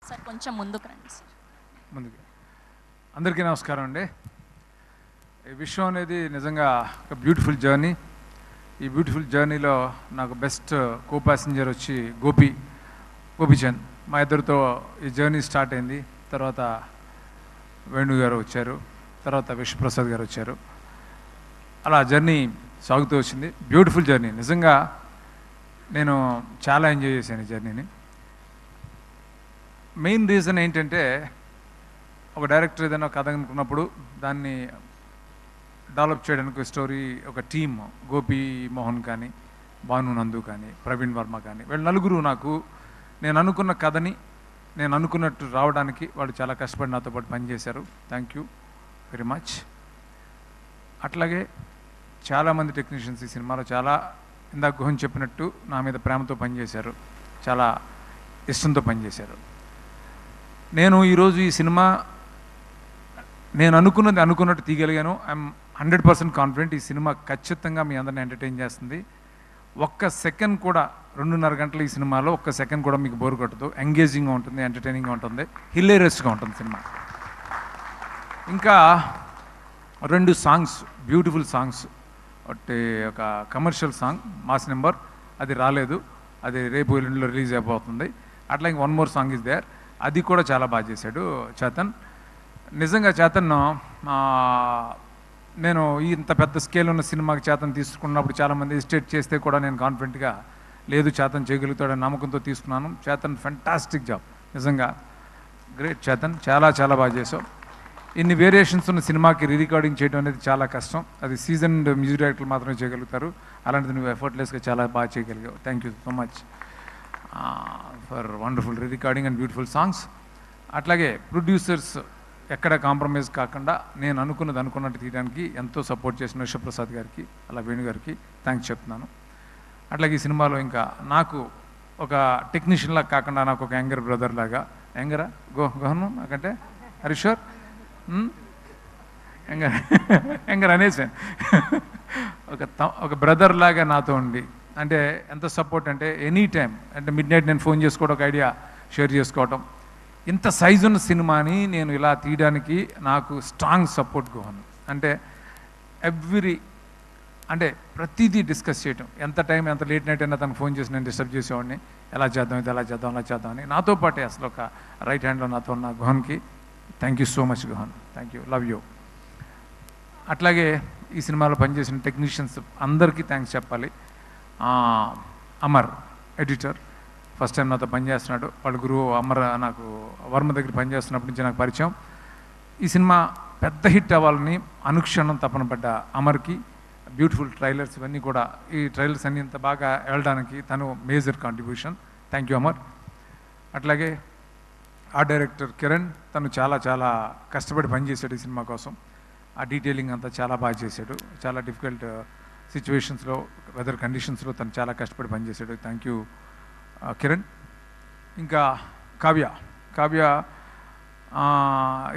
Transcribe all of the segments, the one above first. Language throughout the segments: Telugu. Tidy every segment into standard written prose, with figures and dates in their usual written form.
సార్ కొంచెం ముందుకు రండి సార్. ముందుకు అందరికీ నమస్కారం అండి. ఈ విషయం అనేది నిజంగా ఒక బ్యూటిఫుల్ జర్నీ. ఈ బ్యూటిఫుల్ జర్నీలో నాకు బెస్ట్ కో ప్యాసింజర్ వచ్చి గోపీచంద్. మా ఇద్దరితో ఈ జర్నీ స్టార్ట్ అయింది. తర్వాత వేణు గారు వచ్చారు, తర్వాత విశ్వప్రసాద్ గారు వచ్చారు. అలా జర్నీ సాగుతూ వచ్చింది. Beautiful journey. నిజంగా నేను చాలా ఎంజాయ్ చేశాను ఈ జర్నీని. మెయిన్ రీజన్ ఏంటంటే, ఒక డైరెక్టర్ ఏదైనా కథ అనుకున్నప్పుడు దాన్ని డెవలప్ చేయడానికి స్టోరీ ఒక టీమ్, గోపి మోహన్ కానీ, భాను నందు కానీ, ప్రవీణ్ వర్మ కానీ, వీళ్ళు నలుగురు నాకు నేను అనుకున్న కథని నేను అనుకున్నట్టు రావడానికి వాళ్ళు చాలా కష్టపడి నాతో పాటు పనిచేశారు. Thank you very much. అట్లాగే చాలామంది టెక్నీషియన్స్ ఈ సినిమాలో చాలా ఇందాక గుహన్ చెప్పినట్టు నా మీద ప్రేమతో పనిచేశారు, చాలా ఇష్టంతో పనిచేశారు. నేను ఈరోజు ఈ సినిమా నేను అనుకున్నట్టు తీయగలిగాను. ఐఎమ్ 100% కాన్ఫిడెంట్ ఈ సినిమా ఖచ్చితంగా మీ అందరిని ఎంటర్టైన్ చేస్తుంది. ఒక్క సెకండ్ కూడా 2.5 గంటలు ఈ సినిమాలో ఒక్క సెకండ్ కూడా మీకు బోర్ కొట్టదు. ఎంగేజింగ్గా ఉంటుంది, ఎంటర్టైనింగ్గా ఉంటుంది, హిలేరియస్గా ఉంటుంది సినిమా. ఇంకా 2 సాంగ్స్, బ్యూటిఫుల్ సాంగ్స్. ఒకటి ఒక కమర్షియల్ సాంగ్ మాస్ నెంబర్, అది రాలేదు, అది రేపు ఎల్లుండిలో రిలీజ్ అయిపోతుంది. అట్లా ఇంక 1 మోర్ సాంగ్ ఇస్ దేర్, అది కూడా చాలా బాగా చేశాడు చేతన్. నిజంగా చేతన్, నేను ఇంత పెద్ద స్కేల్ ఉన్న సినిమాకి చేతన్ తీసుకున్నప్పుడు చాలామంది ఎస్టేట్ చేస్తే కూడా నేను కాన్ఫిడెంట్గా లేదు చేతన్ చేయగలుగుతాడని నమ్మకంతో తీసుకున్నాను. చేతన్ ఫెంటాస్టిక్ జాబ్, నిజంగా గ్రేట్ చేతన్, చాలా చాలా బాగా చేసావు. ఇన్ని వేరియేషన్స్ ఉన్న సినిమాకి రికార్డింగ్ చేయడం అనేది చాలా కష్టం. అది సీజన్డ్ మ్యూజిక్ డైరెక్టర్లు మాత్రమే చేయగలుగుతారు. అలాంటిది నువ్వు ఎఫర్ట్లెస్గా చాలా బాగా చేయగలిగావు. Thank you so much for wonderful recording and beautiful songs. అట్లాగే ప్రొడ్యూసర్స్ ఎక్కడ కాంప్రమైజ్ కాకుండా నేను అనుకున్నట్టు తీయడానికి ఎంతో సపోర్ట్ చేసిన విశ్వప్రసాద్ గారికి, అలా వేణు గారికి థ్యాంక్స్ చెప్తున్నాను. అట్లాగే ఈ సినిమాలో ఇంకా నాకు ఒక టెక్నీషియన్లా కాకుండా నాకు ఒక యంగర్ బ్రదర్ లాగా, యంగరా గోహను నాకంటే హరీశ్వర్ యంగర్ అనేసాను, ఒక బ్రదర్ లాగా నాతో ఉండి, అంటే ఎంత సపోర్ట్ అంటే ఎనీ టైం, అంటే మిడ్ నైట్ నేను ఫోన్ చేసుకోవడం, ఒక ఐడియా షేర్ చేసుకోవటం. ఇంత సైజు ఉన్న సినిమాని నేను ఇలా తీయడానికి నాకు స్ట్రాంగ్ సపోర్ట్ గోహన్. అంటే అంటే ప్రతిదీ డిస్కస్ చేయటం, ఎంత టైం ఎంత లేట్ నైట్ అయినా తనకు ఫోన్ చేసి నేను డిస్టర్బ్ చేసేవాడిని, ఎలా చేద్దాం ఇది ఎలా చేద్దాం అలా చేద్దాం అని. నాతో పాటే అసలు ఒక రైట్ హ్యాండ్లో నాతో ఉన్న గోహన్కి thank you so much Gohan, thank you, love you. అట్లాగే ఈ సినిమాలో పనిచేసిన టెక్నీషియన్స్ అందరికీ థ్యాంక్స్ చెప్పాలి. అమర్ ఎడిటర్ ఫస్ట్ టైం నాతో పనిచేస్తున్నాడు. వాళ్ళ గురువు అమర్ నాకు వర్మ దగ్గర పనిచేస్తున్నప్పటి నుంచి నాకు పరిచయం. ఈ సినిమా పెద్ద హిట్ అవ్వాలని అనుక్షణం తపన పడ్డ అమర్కి బ్యూటిఫుల్ ట్రైలర్స్ ఇవన్నీ కూడా, ఈ ట్రైలర్స్ అన్నీ ఇంత బాగా వెళ్ళడానికి తను major contribution. Thank you Amar. అట్లాగే ఆ డైరెక్టర్ కిరణ్, తను చాలా చాలా కష్టపడి పనిచేశాడు ఈ సినిమా కోసం. ఆ డీటెయిలింగ్ అంతా చాలా బాగా చేశాడు. చాలా డిఫికల్ట్ సిచ్యువేషన్స్లో, వెదర్ కండిషన్స్లో తను చాలా కష్టపడి పనిచేశాడు. Thank you Kiran. ఇంకా కావ్య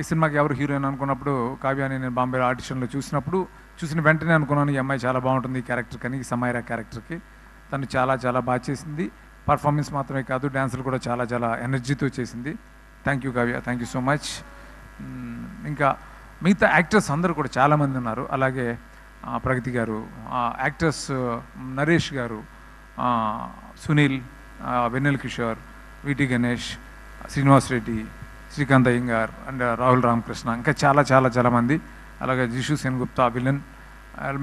ఈ సినిమాకి ఎవరు హీరోయిన్ అనుకున్నప్పుడు కావ్యాని నేను బాంబేలో ఆడిషన్లో చూసిన వెంటనే అనుకున్నాను ఈ అమ్మాయి చాలా బాగుంటుంది ఈ క్యారెక్టర్ కానీ, ఈ సమైరా క్యారెక్టర్కి. తను చాలా చాలా బాగా చేసింది. పర్ఫార్మెన్స్ మాత్రమే కాదు, డ్యాన్సులు కూడా చాలా చాలా ఎనర్జీతో చేసింది. Thank you Kavya, thank you so much. ఇంకా మిగతా యాక్టర్స్ అందరూ కూడా చాలామంది ఉన్నారు. అలాగే ప్రగతి గారు, యాక్టర్స్ నరేష్ గారు, సునీల్, వెన్నెల కిషోర్, విటి గణేష్, శ్రీనివాస్ రెడ్డి, శ్రీకాంత్ అయ్యంగార్ అండ్ రాహుల్ రామకృష్ణ, ఇంకా చాలా చాలా చాలామంది. అలాగే జిషు సెన్గుప్తా విలన్,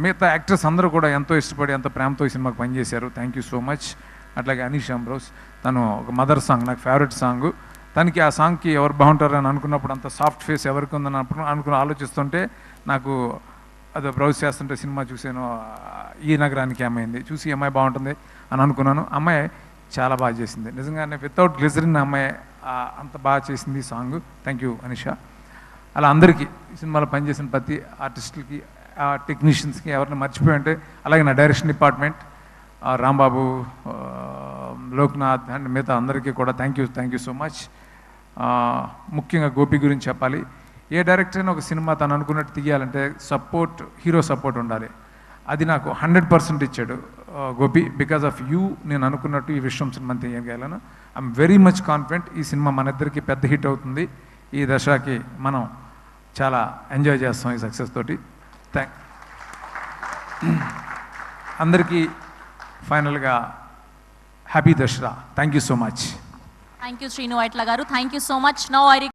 మిగతా యాక్టర్స్ అందరూ కూడా ఎంతో ఇష్టపడి ఎంతో ప్రేమతో ఈ సినిమాకి పనిచేశారు. Thank you so much. అట్లాగే అనీష్ అంబ్రోస్, తను ఒక మదర్ సాంగ్ నాకు ఫేవరెట్ సాంగ్. తనకి ఆ సాంగ్కి ఎవరు బాగుంటారని అనుకున్నప్పుడు, అంత సాఫ్ట్ ఫేస్ ఎవరికి ఉందని ఆలోచిస్తుంటే నాకు అది బ్రౌజ్ చేస్తుంటే సినిమా చూసాను, ఈ నగరానికి అమ్మాయింది చూసి అమ్మాయి బాగుంటుంది అని అనుకున్నాను. అమ్మాయి చాలా బాగా చేసింది నిజంగానే, వితౌట్ గ్లిజరిన్ అమ్మాయి అంత బాగా చేసింది సాంగ్. Thank you Anisha. అలా అందరికీ ఈ సినిమాలో పనిచేసిన ప్రతి ఆర్టిస్టులకి, టెక్నీషియన్స్కి ఎవరిని మర్చిపోయి ఉంటే, అలాగే నా direction department Rambabu, Loknath and మిగతా అందరికీ కూడా థ్యాంక్ యూ సో మచ్. ముఖ్యంగా గోపి గురించి చెప్పాలి. ఏ డైరెక్టర్ అయినా ఒక సినిమా తను అనుకున్నట్టు తీయాలంటే హీరో సపోర్ట్ ఉండాలి. అది నాకు 100% ఇచ్చాడు. గోపి, బికాస్ ఆఫ్ యూ నేను అనుకున్నట్టు ఈ విశ్వం సినిమా తీయగలను. ఐఎమ్ వెరీ మచ్ కాన్ఫిడెంట్ ఈ సినిమా మన ఇద్దరికి పెద్ద హిట్ అవుతుంది. ఈ దశకి మనం చాలా ఎంజాయ్ చేస్తాం ఈ సక్సెస్ తోటి. అందరికీ ఫైనల్గా happy Dasara. Thank you so much. Thank you Sreenu Vaitla garu. Thank you so much. Now I